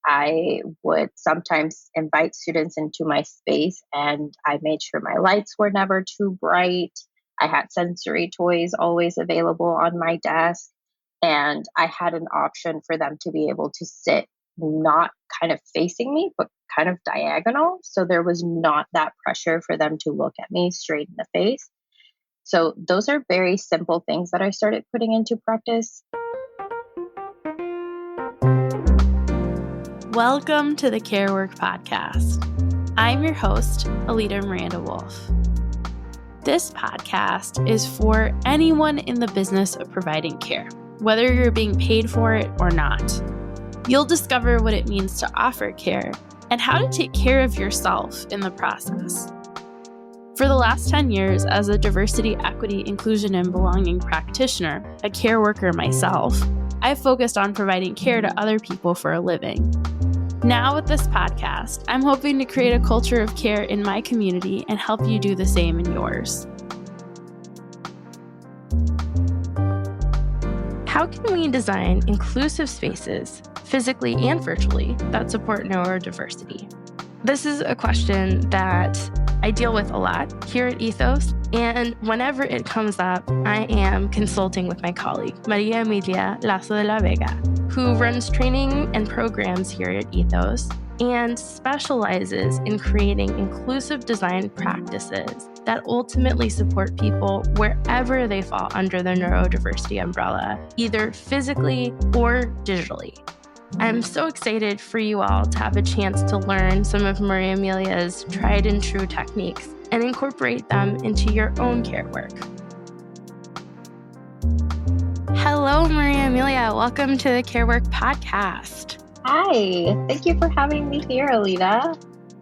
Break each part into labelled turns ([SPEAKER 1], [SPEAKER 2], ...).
[SPEAKER 1] I would sometimes invite students into my space, and I made sure my lights were never too bright. I had sensory toys always available on my desk, and I had an option for them to be able to sit not kind of facing me, but kind of diagonal. So there was not that pressure for them to look at me straight in the face. So those are very simple things that I started putting into practice.
[SPEAKER 2] Welcome to the Care Work Podcast. I'm your host, Alida Miranda Wolf. This podcast is for anyone in the business of providing care, whether you're being paid for it or not. You'll discover what it means to offer care and how to take care of yourself in the process. For the last 10 years, as a diversity, equity, inclusion, and belonging practitioner, a care worker myself, I've focused on providing care to other people for a living. Now with this podcast, I'm hoping to create a culture of care in my community and help you do the same in yours. How can we design inclusive spaces, physically and virtually, that support neurodiversity? This is a question that I deal with a lot here at Ethos, and whenever it comes up, I am consulting with my colleague, María Emilia Lasso de la Vega, who runs training and programs here at Ethos and specializes in creating inclusive design practices that ultimately support people wherever they fall under the neurodiversity umbrella, either physically or digitally. I'm so excited for you all to have a chance to learn some of María Emilia's tried and true techniques and incorporate them into your own care work. Hello, María Emilia. Welcome to the Care Work Podcast.
[SPEAKER 1] Hi, thank you for having me here, Alida.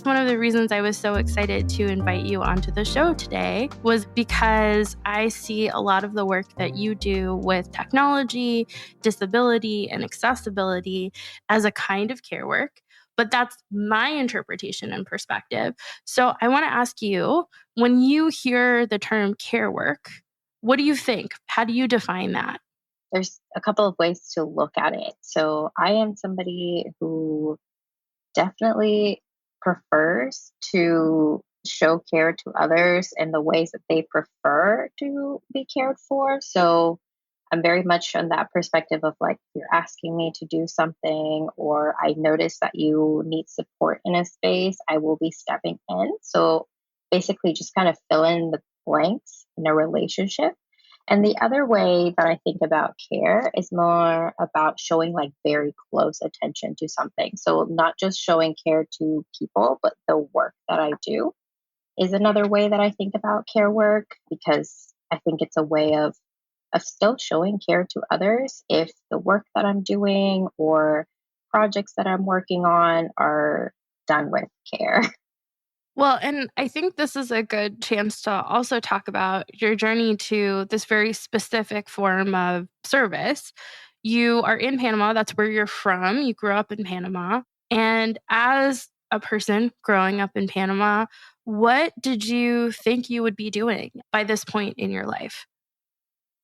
[SPEAKER 2] One of the reasons I was so excited to invite you onto the show today was because I see a lot of the work that you do with technology, disability, and accessibility as a kind of care work, but that's my interpretation and perspective. So I want to ask you, when you hear the term care work, what do you think? How do you define that?
[SPEAKER 1] There's a couple of ways to look at it. So I am somebody who definitely prefers to show care to others in the ways that they prefer to be cared for. So I'm very much on that perspective of like, if you're asking me to do something or I notice that you need support in a space, I will be stepping in. So basically just kind of fill in the blanks in a relationship. And the other way that I think about care is more about showing like very close attention to something. So not just showing care to people, but the work that I do is another way that I think about care work, because I think it's a way of still showing care to others if the work that I'm doing or projects that I'm working on are done with care.
[SPEAKER 2] Well, and I think this is a good chance to also talk about your journey to this very specific form of service. You are in Panama. That's where you're from. You grew up in Panama. And as a person growing up in Panama, what did you think you would be doing by this point in your life?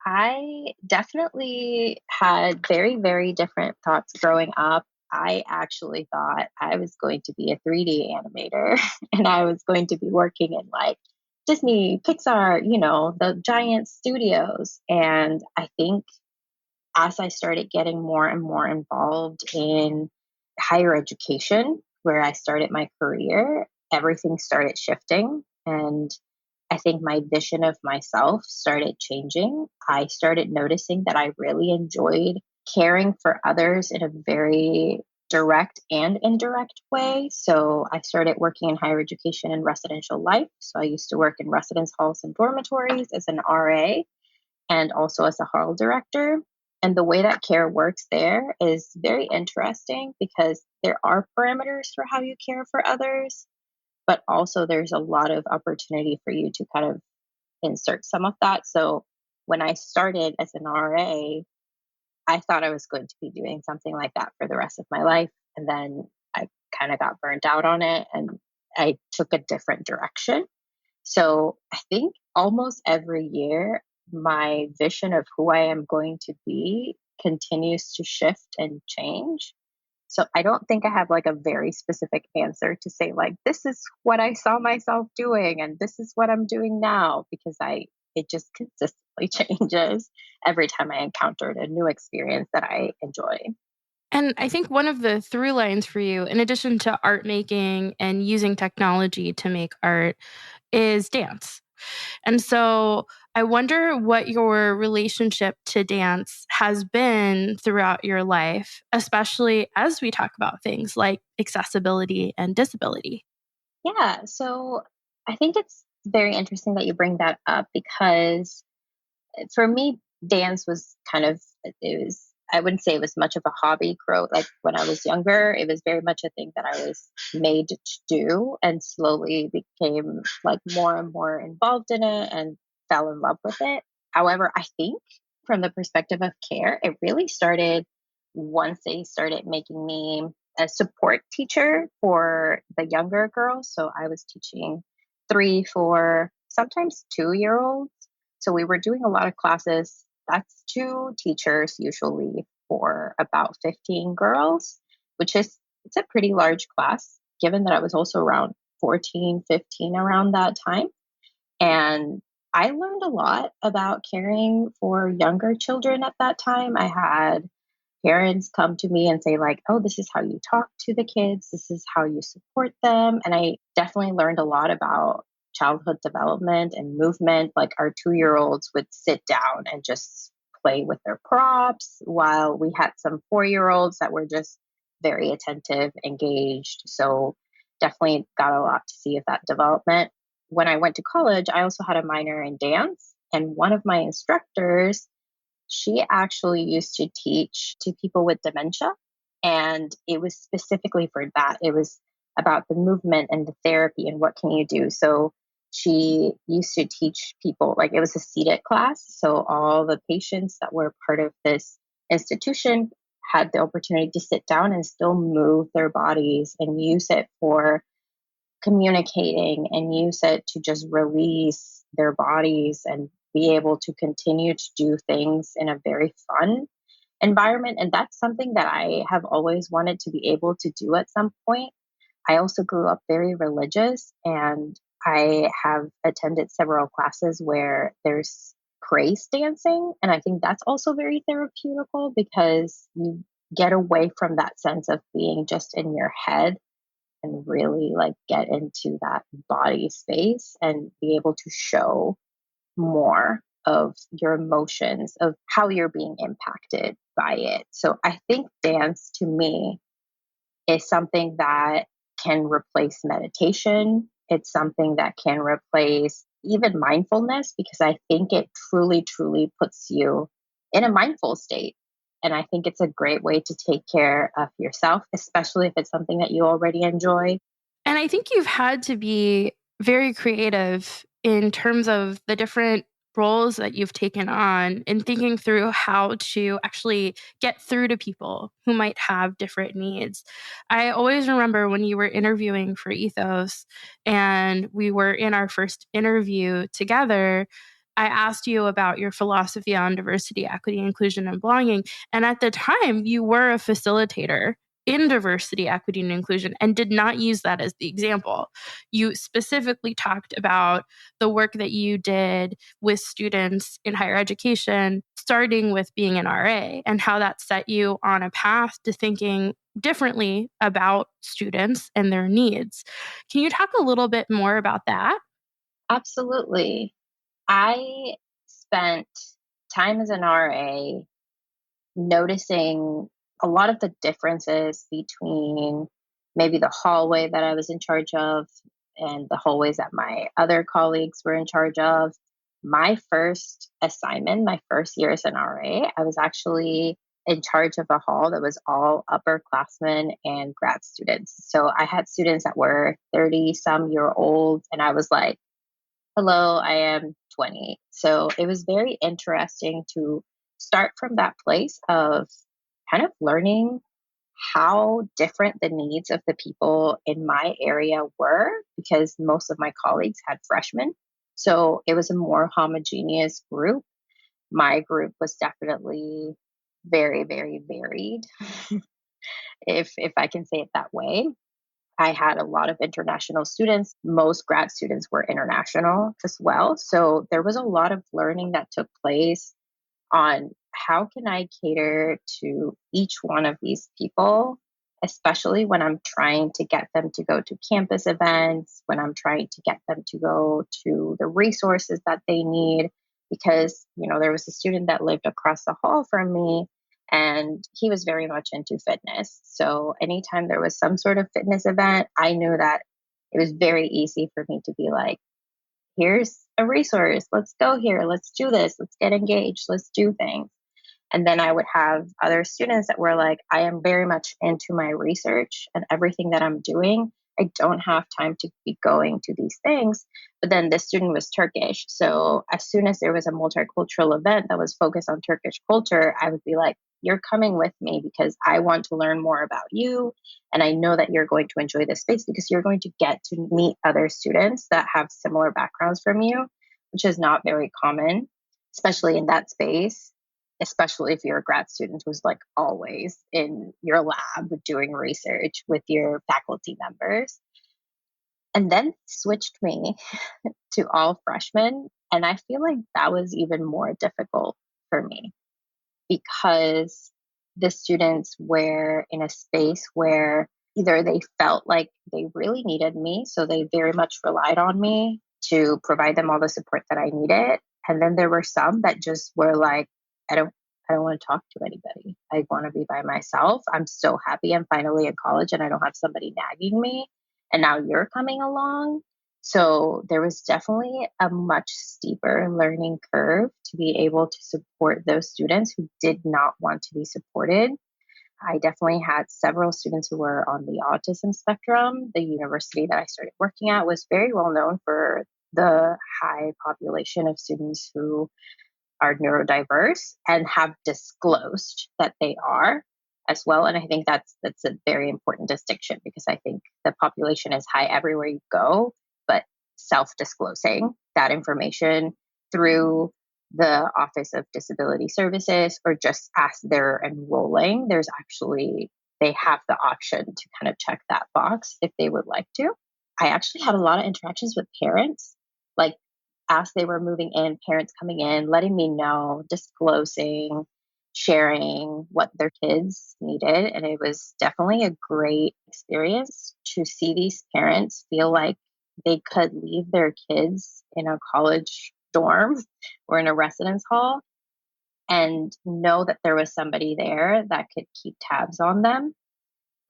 [SPEAKER 1] I definitely had very, very different thoughts growing up. I actually thought I was going to be a 3D animator and I was going to be working in like Disney, Pixar, the giant studios. And I think as I started getting more and more involved in higher education, where I started my career, everything started shifting. And I think my vision of myself started changing. I started noticing that I really enjoyed caring for others in a very direct and indirect way. So I started working in higher education and residential life. So I used to work in residence halls and dormitories as an RA and also as a hall director. And the way that care works there is very interesting because there are parameters for how you care for others, but also there's a lot of opportunity for you to kind of insert some of that. So when I started as an RA, I thought I was going to be doing something like that for the rest of my life. And then I kind of got burnt out on it and I took a different direction. So I think almost every year, my vision of who I am going to be continues to shift and change. So I don't think I have like a very specific answer to say like this is what I saw myself doing and this is what I'm doing now, because I it just consistently changes every time I encountered a new experience that I enjoy.
[SPEAKER 2] And I think one of the through lines for you, in addition to art making and using technology to make art, is dance. And so I wonder what your relationship to dance has been throughout your life, especially as we talk about things like accessibility and disability.
[SPEAKER 1] Yeah, so I think it's very interesting that you bring that up because for me, dance was kind of it was I wouldn't say it was much of a hobby grow like when I was younger. It was very much a thing that I was made to do and slowly became like more and more involved in it and fell in love with it. However, I think from the perspective of care, it really started once they started making me a support teacher for the younger girls. So I was teaching 3, 4, sometimes 2-year olds, so we were doing a lot of classes. That's 2 teachers usually for about 15 girls, which is it's a pretty large class given that I was also around 14, 15 around that time. And I learned a lot about caring for younger children at that time. I had parents come to me and say like, "Oh, this is how you talk to the kids. This is how you support them." And I definitely learned a lot about childhood development and movement. Like our 2-year olds would sit down and just play with their props, while we had some 4-year olds that were just very attentive, engaged. So definitely got a lot to see of that development. When I went to college, I also had a minor in dance. And one of my instructors, she actually used to teach to people with dementia. And it was specifically for that. It was about the movement and the therapy and what can you do. So she used to teach people, like it was a seated class. So all the patients that were part of this institution had the opportunity to sit down and still move their bodies and use it for communicating and use it to just release their bodies and be able to continue to do things in a very fun environment. And that's something that I have always wanted to be able to do at some point. I also grew up very religious, and I have attended several classes where there's praise dancing. And I think that's also very therapeutical because you get away from that sense of being just in your head and really like get into that body space and be able to show more of your emotions, of how you're being impacted by it. So I think dance to me is something that can replace meditation. It's something that can replace even mindfulness because I think it truly, truly puts you in a mindful state. And I think it's a great way to take care of yourself, especially if it's something that you already enjoy.
[SPEAKER 2] And I think you've had to be very creative in terms of the different roles that you've taken on in thinking through how to actually get through to people who might have different needs. I always remember when you were interviewing for Ethos and we were in our first interview together, I asked you about your philosophy on diversity, equity, inclusion, and belonging. And at the time, you were a facilitator in diversity, equity, and inclusion and did not use that as the example. You specifically talked about the work that you did with students in higher education, starting with being an RA, and how that set you on a path to thinking differently about students and their needs. Can you talk a little bit more about that?
[SPEAKER 1] Absolutely. I spent time as an RA noticing a lot of the differences between maybe the hallway that I was in charge of and the hallways that my other colleagues were in charge of. My first assignment, my first year as an RA, I was actually in charge of a hall that was all upperclassmen and grad students. So I had students that were 30 some year olds, and I was like, hello, I am 20. So it was very interesting to start from that place of kind of learning how different the needs of the people in my area were because most of my colleagues had freshmen. So it was a more homogeneous group. My group was definitely very, very varied. if I can say it that way. I had a lot of international students. Most grad students were international as well. So there was a lot of learning that took place on how can I cater to each one of these people, especially when I'm trying to get them to go to campus events, when I'm trying to get them to go to the resources that they need. Because, there was a student that lived across the hall from me and he was very much into fitness. So anytime there was some sort of fitness event, I knew that it was very easy for me to be like, here's a resource. Let's go here. Let's do this. Let's get engaged. Let's do things. And then I would have other students that were like, I am very much into my research and everything that I'm doing. I don't have time to be going to these things. But then this student was Turkish. So as soon as there was a multicultural event that was focused on Turkish culture, I would be like, you're coming with me because I want to learn more about you. And I know that you're going to enjoy this space because you're going to get to meet other students that have similar backgrounds from you, which is not very common, especially in that space, especially if you're a grad student who's like always in your lab doing research with your faculty members. And then switched me to all freshmen. And I feel like that was even more difficult for me because the students were in a space where either they felt like they really needed me, so they very much relied on me to provide them all the support that I needed. And then there were some that just were like, I don't want to talk to anybody. I want to be by myself. I'm so happy I'm finally in college and I don't have somebody nagging me. And now you're coming along. So there was definitely a much steeper learning curve to be able to support those students who did not want to be supported. I definitely had several students who were on the autism spectrum. The university that I started working at was very well known for the high population of students who are neurodiverse and have disclosed that they are as well. And I think that's a very important distinction because I think the population is high everywhere you go, but self-disclosing that information through the Office of Disability Services or just as they're enrolling, they have the option to kind of check that box if they would like to. I actually had a lot of interactions with parents, like as they were moving in, parents coming in, letting me know, disclosing, sharing what their kids needed. And it was definitely a great experience to see these parents feel like they could leave their kids in a college dorm or in a residence hall and know that there was somebody there that could keep tabs on them.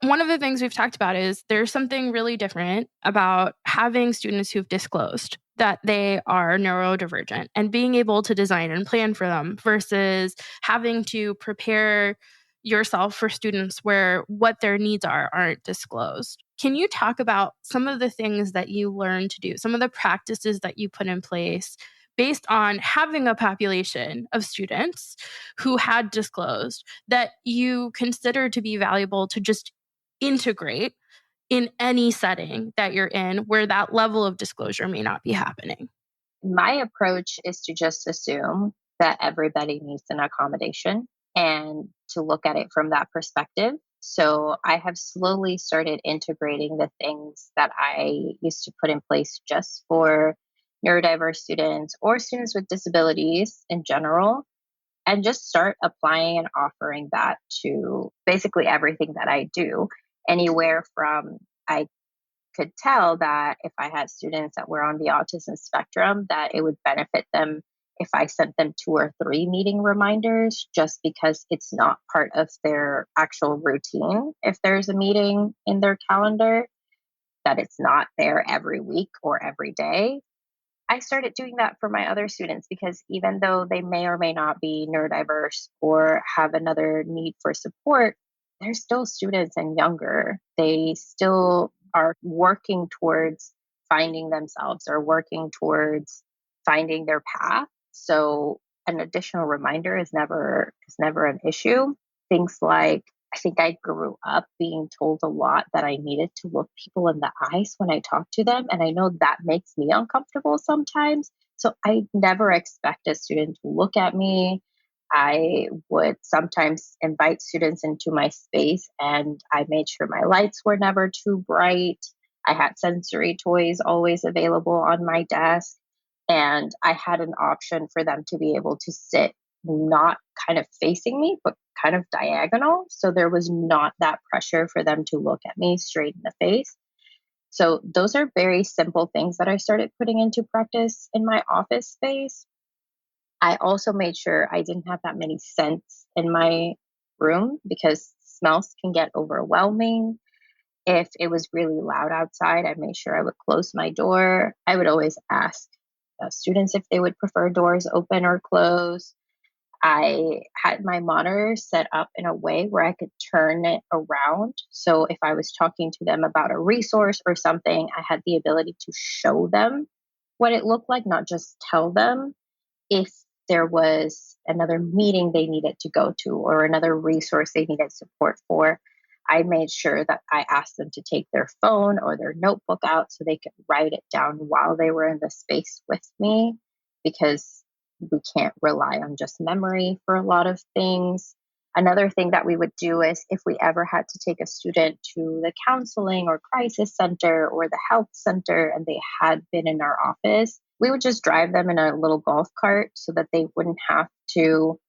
[SPEAKER 2] One of the things we've talked about is there's something really different about having students who've disclosed that they are neurodivergent and being able to design and plan for them versus having to prepare yourself for students where what their needs aren't disclosed. Can you talk about some of the things that you learned to do, some of the practices that you put in place based on having a population of students who had disclosed that you consider to be valuable to just integrate in any setting that you're in where that level of disclosure may not be happening?
[SPEAKER 1] My approach is to just assume that everybody needs an accommodation and to look at it from that perspective. So I have slowly started integrating the things that I used to put in place just for neurodiverse students or students with disabilities in general, and just start applying and offering that to basically everything that I do. Anywhere from I could tell that if I had students that were on the autism spectrum, that it would benefit them if I sent them 2 or 3 meeting reminders, just because it's not part of their actual routine. If there's a meeting in their calendar, that it's not there every week or every day. I started doing that for my other students because even though they may or may not be neurodiverse or have another need for support, they're still students and younger. They still are working towards finding themselves or working towards finding their path. So an additional reminder is never an issue. Things like I think I grew up being told a lot that I needed to look people in the eyes when I talk to them. And I know that makes me uncomfortable sometimes. So I never expect a student to look at me. I would sometimes invite students into my space, and I made sure my lights were never too bright. I had sensory toys always available on my desk, and I had an option for them to be able to sit not kind of facing me, but kind of diagonal. So there was not that pressure for them to look at me straight in the face. So those are very simple things that I started putting into practice in my office space. I also made sure I didn't have that many scents in my room because smells can get overwhelming. If it was really loud outside, I made sure I would close my door. I would always ask students if they would prefer doors open or closed. I had my monitor set up in a way where I could turn it around. So if I was talking to them about a resource or something, I had the ability to show them what it looked like, not just tell them. If there was another meeting they needed to go to or another resource they needed support for, I made sure that I asked them to take their phone or their notebook out so they could write it down while they were in the space with me, because we can't rely on just memory for a lot of things. Another thing that we would do is if we ever had to take a student to the counseling or crisis center or the health center and they had been in our office, we would just drive them in a little golf cart so that they wouldn't have to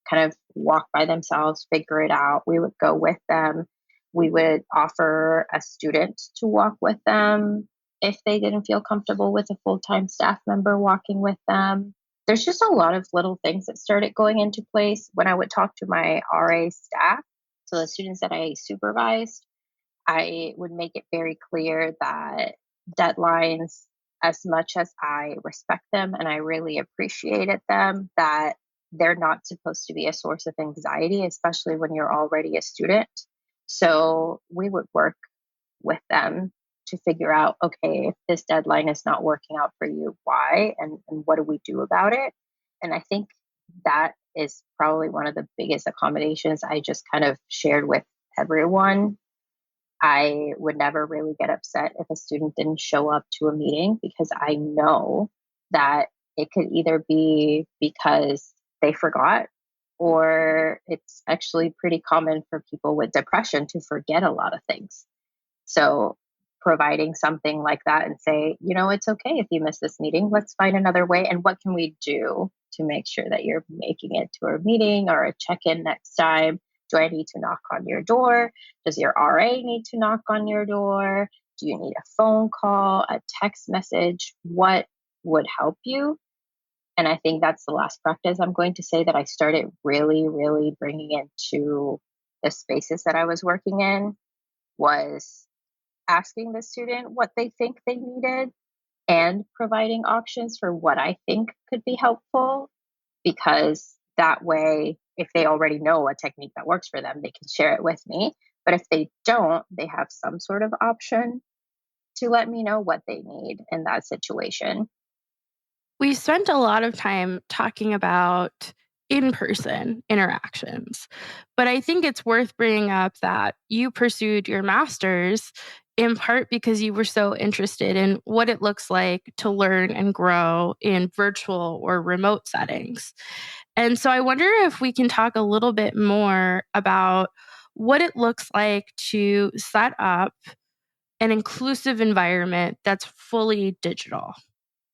[SPEAKER 1] kind of walk by themselves, figure it out. We would go with them. We would offer a student to walk with them if they didn't feel comfortable with a full-time staff member walking with them. There's just a lot of little things that started going into place when I would talk to my RA staff. So the students that I supervised, I would make it very clear that deadlines, as much as I respect them and I really appreciated them, that they're not supposed to be a source of anxiety, especially when you're already a student. So we would work with them to figure out, okay, if this deadline is not working out for you, why? And what do we do about it? And I think that is probably one of the biggest accommodations I just kind of shared with everyone. I would never really get upset if a student didn't show up to a meeting because I know that it could either be because they forgot, or it's actually pretty common for people with depression to forget a lot of things. So providing something like that and say, it's okay if you miss this meeting. Let's find another way. And what can we do to make sure that you're making it to a meeting or a check-in next time? Do I need to knock on your door? Does your RA need to knock on your door? Do you need a phone call, a text message? What would help you? And I think that's the last practice I'm going to say that I started really, really bringing into the spaces that I was working in, was asking the student what they think they needed and providing options for what I think could be helpful, because that way, if they already know a technique that works for them, they can share it with me. But if they don't, they have some sort of option to let me know what they need in that situation.
[SPEAKER 2] We spent a lot of time talking about in-person interactions, but I think it's worth bringing up that you pursued your master's in part because you were so interested in what it looks like to learn and grow in virtual or remote settings. And so I wonder if we can talk a little bit more about what it looks like to set up an inclusive environment that's fully digital.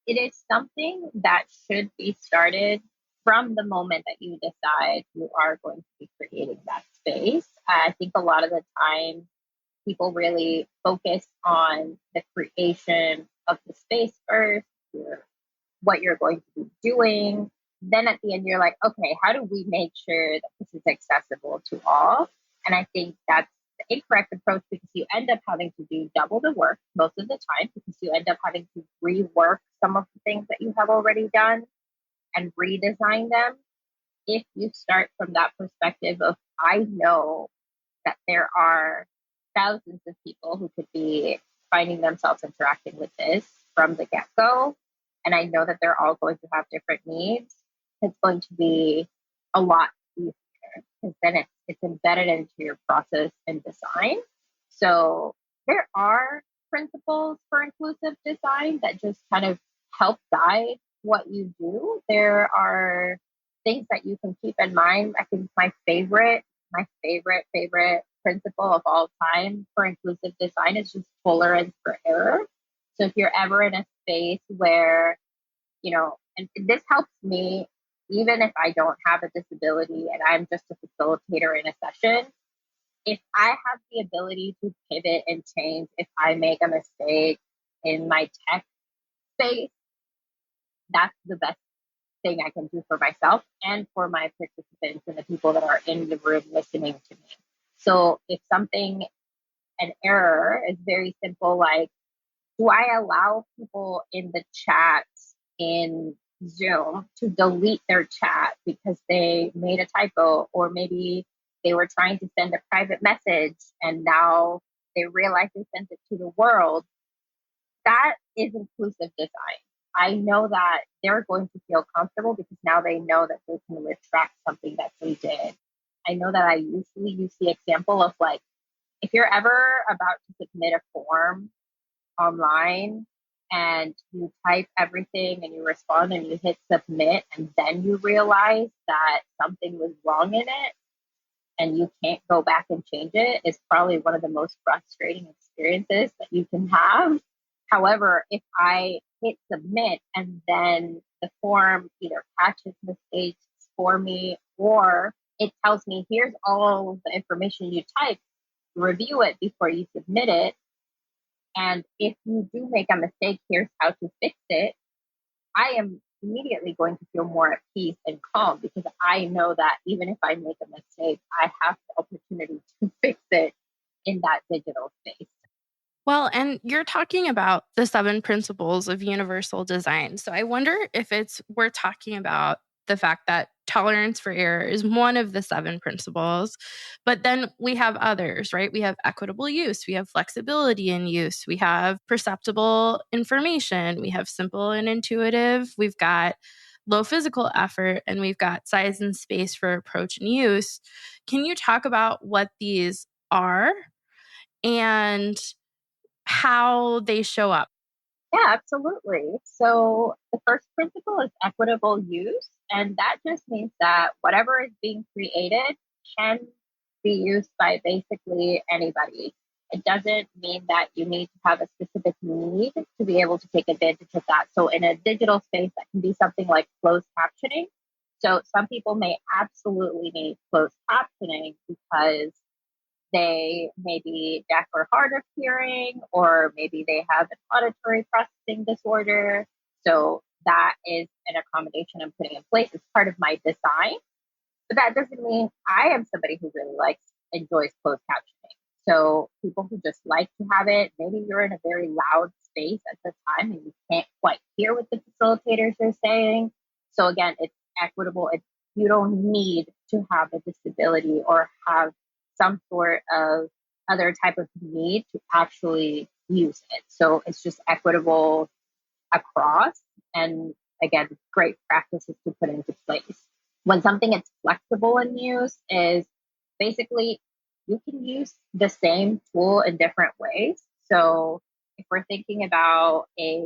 [SPEAKER 1] It is something that should be started from the moment that you decide you are going to be creating that space. I think a lot of the time people really focus on the creation of the space first, what you're going to be doing. Then at the end, you're like, okay, how do we make sure that this is accessible to all? And I think that's the incorrect approach, because you end up having to do double the work most of the time, because you end up having to rework some of the things that you have already done and redesign them. If you start from that perspective of, I know that there are thousands of people who could be finding themselves interacting with this from the get-go, and I know that they're all going to have different needs, it's going to be a lot easier, because then it's embedded into your process and design. So there are principles for inclusive design that just kind of help guide what you do. There are things that you can keep in mind, I think my favorite principle of all time for inclusive design is just tolerance for error. So if you're ever in a space where, and this helps me, even if I don't have a disability and I'm just a facilitator in a session, if I have the ability to pivot and change, if I make a mistake in my tech space, that's the best thing I can do for myself and for my participants and the people that are in the room listening to me. So if an error is very simple, like, do I allow people in the chat in Zoom to delete their chat because they made a typo, or maybe they were trying to send a private message and now they realize they sent it to the world? That is inclusive design. I know that they're going to feel comfortable because now they know that they can retract something that they did. I know that I usually use the example of, like, if you're ever about to submit a form online and you type everything and you respond and you hit submit and then you realize that something was wrong in it and you can't go back and change it, is probably one of the most frustrating experiences that you can have. However, if I hit submit and then the form either catches mistakes for me or it tells me, here's all of the information you typed, review it before you submit it. And if you do make a mistake, here's how to fix it. I am immediately going to feel more at peace and calm because I know that even if I make a mistake, I have the opportunity to fix it in that digital space.
[SPEAKER 2] Well, and you're talking about the 7 principles of universal design. So I wonder if we're talking about the fact that tolerance for error is one of the 7 principles, but then we have others, right? We have equitable use, we have flexibility in use, we have perceptible information, we have simple and intuitive, we've got low physical effort, and we've got size and space for approach and use. Can you talk about what these are and how they show up?
[SPEAKER 1] Yeah, absolutely. So the first principle is equitable use. And that just means that whatever is being created can be used by basically anybody. It doesn't mean that you need to have a specific need to be able to take advantage of that. So in a digital space, that can be something like closed captioning. So some people may absolutely need closed captioning because they may be deaf or hard of hearing, or maybe they have an auditory processing disorder. So that is an accommodation I'm putting in place as part of my design. But that doesn't mean I am somebody who really enjoys closed captioning. So people who just like to have it, maybe you're in a very loud space at the time and you can't quite hear what the facilitators are saying. So again, it's equitable. You don't need to have a disability or have some sort of other type of need to actually use it. So it's just equitable across. And again, great practices to put into place. When something is flexible in use is basically you can use the same tool in different ways. So if we're thinking about a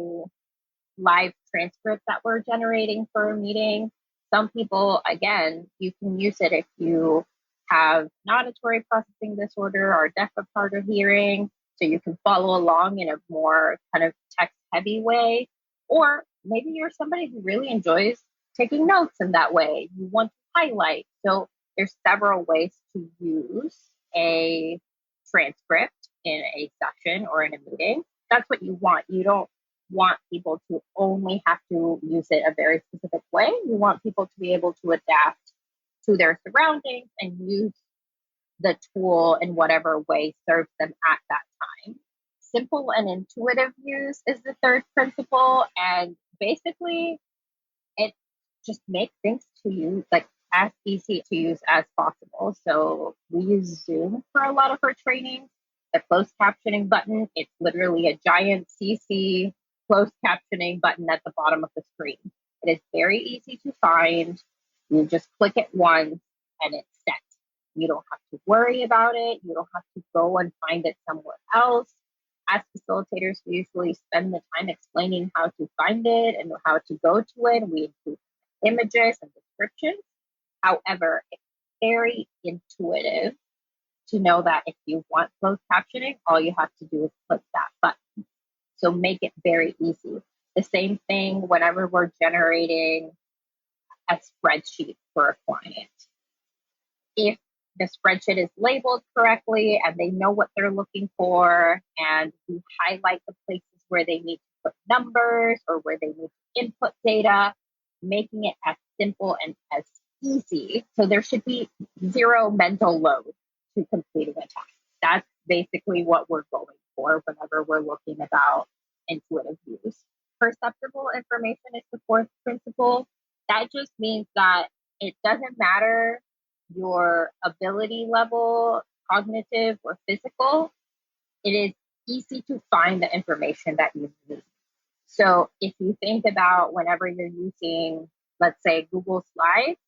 [SPEAKER 1] live transcript that we're generating for a meeting, some people, again, you can use it if you have an auditory processing disorder or deaf or hard of hearing, so you can follow along in a more kind of text heavy way. Or maybe you're somebody who really enjoys taking notes in that way. You want to highlight. So there's several ways to use a transcript in a session or in a meeting. That's what you want. You don't want people to only have to use it a very specific way. You want people to be able to adapt to their surroundings and use the tool in whatever way serves them at that time. Simple and intuitive use is the third principle. And basically, it just makes things to use as easy to use as possible. So we use Zoom for a lot of our training. The closed captioning button, it's literally a giant CC closed captioning button at the bottom of the screen. It is very easy to find. You just click it once and it's set. You don't have to worry about it. You don't have to go and find it somewhere else. As facilitators, we usually spend the time explaining how to find it and how to go to it. We include images and descriptions. However, it's very intuitive to know that if you want closed captioning, all you have to do is click that button. So make it very easy. The same thing whenever we're generating a spreadsheet for a client. If the spreadsheet is labeled correctly and they know what they're looking for, and we highlight the places where they need to put numbers or where they need to input data, making it as simple and as easy. So there should be zero mental load to completing a task. That's basically what we're going for whenever we're looking about intuitive use. Perceptible information is the fourth principle. That just means that it doesn't matter your ability level, cognitive or physical, it is easy to find the information that you need. So if you think about whenever you're using, let's say, Google Slides,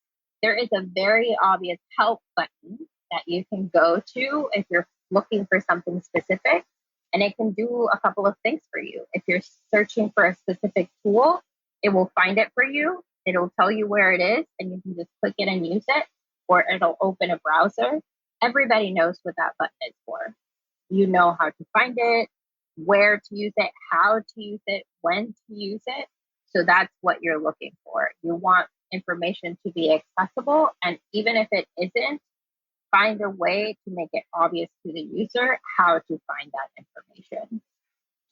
[SPEAKER 1] there is a very obvious help button that you can go to if you're looking for something specific, and it can do a couple of things for you. If you're searching for a specific tool, it will find it for you. It'll tell you where it is, and you can just click it and use it, or it'll open a browser. Everybody knows what that button is for. You know how to find it, where to use it, how to use it, when to use it. So that's what you're looking for. You want information to be accessible, and even if it isn't, find a way to make it obvious to the user how to find that information.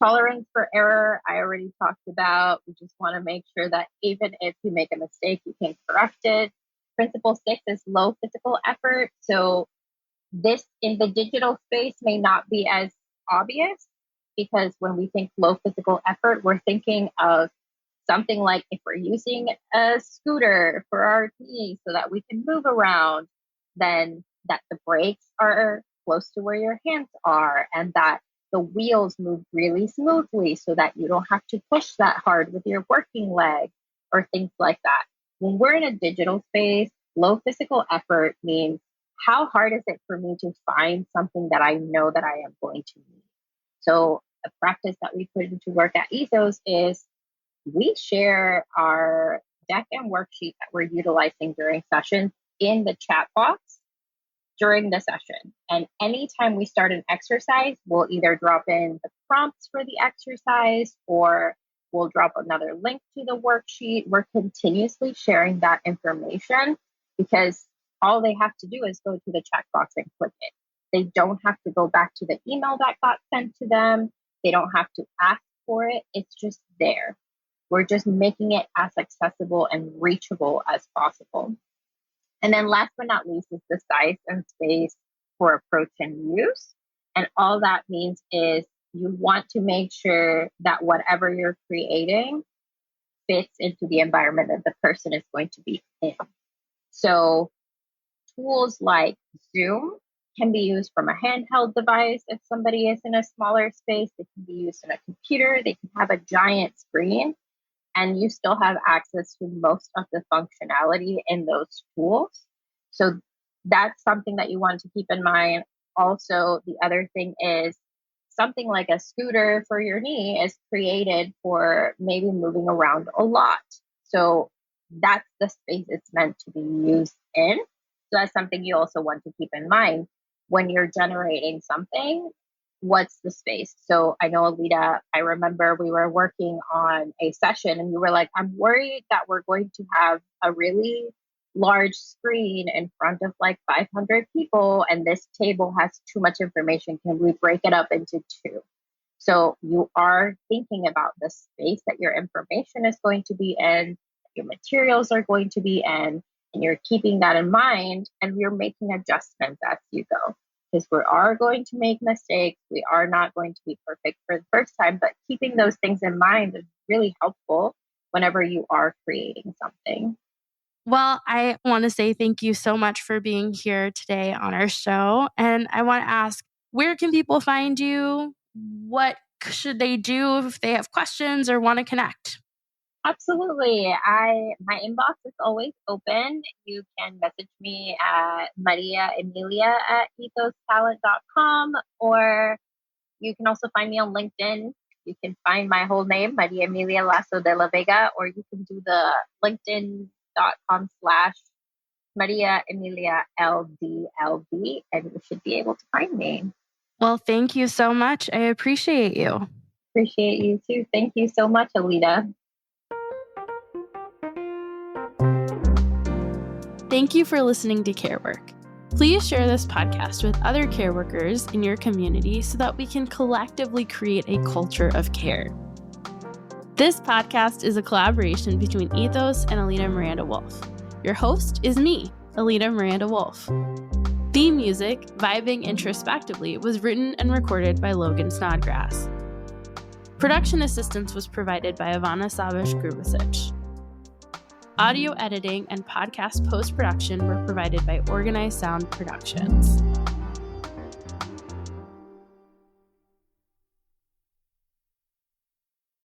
[SPEAKER 1] Tolerance for error, I already talked about. We just want to make sure that even if you make a mistake, you can correct it. Principle 6 is low physical effort. So this in the digital space may not be as obvious, because when we think low physical effort, we're thinking of something like if we're using a scooter for our knees so that we can move around, then that the brakes are close to where your hands are and that the wheels move really smoothly so that you don't have to push that hard with your working leg or things like that. When we're in a digital space, low physical effort means how hard is it for me to find something that I know that I am going to need? So a practice that we put into work at Ethos is we share our deck and worksheet that we're utilizing during sessions in the chat box during the session. And anytime we start an exercise, we'll either drop in the prompts for the exercise or we'll drop another link to the worksheet. We're continuously sharing that information because all they have to do is go to the chat box and click it. They don't have to go back to the email that got sent to them. They don't have to ask for it. It's just there. We're just making it as accessible and reachable as possible. And then last but not least is the size and space for approach and use. And all that means is you want to make sure that whatever you're creating fits into the environment that the person is going to be in. So tools like Zoom can be used from a handheld device. If somebody is in a smaller space, they can be used in a computer. They can have a giant screen, and you still have access to most of the functionality in those tools. So that's something that you want to keep in mind. Also, the other thing is something like a scooter for your knee is created for maybe moving around a lot. So that's the space it's meant to be used in. So that's something you also want to keep in mind when you're generating something. What's the space? So I know, Alida, I remember we were working on a session and you were like, I'm worried that we're going to have a really large screen in front of like 500 people and this table has too much information. Can we break it up into two? So you are thinking about the space that your information is going to be in, your materials are going to be in, and you're keeping that in mind and you're making adjustments as you go. Because we are going to make mistakes. We are not going to be perfect for the first time, but keeping those things in mind is really helpful whenever you are creating something.
[SPEAKER 2] Well, I want to say thank you so much for being here today on our show. And I want to ask, where can people find you? What should they do if they have questions or want to connect?
[SPEAKER 1] Absolutely. My inbox is always open. You can message me at Maria Emilia at ethostalent.com, or you can also find me on LinkedIn. You can find my whole name, María Emilia Lasso de la Vega, or you can do the linkedin.com/ María Emilia LDLB, and you should be able to find me.
[SPEAKER 2] Well, thank you so much. I appreciate you.
[SPEAKER 1] Appreciate you too. Thank you so much, Alida.
[SPEAKER 2] Thank you for listening to Care Work. Please share this podcast with other care workers in your community so that we can collectively create a culture of care. This podcast is a collaboration between Ethos and Alida Miranda Wolf. Your host is me, Alida Miranda Wolf. Theme music, Vibing Introspectively, was written and recorded by Logan Snodgrass. Production assistance was provided by Ivana Savish-Grubasic. Audio editing and podcast post-production were provided by Organized Sound Productions.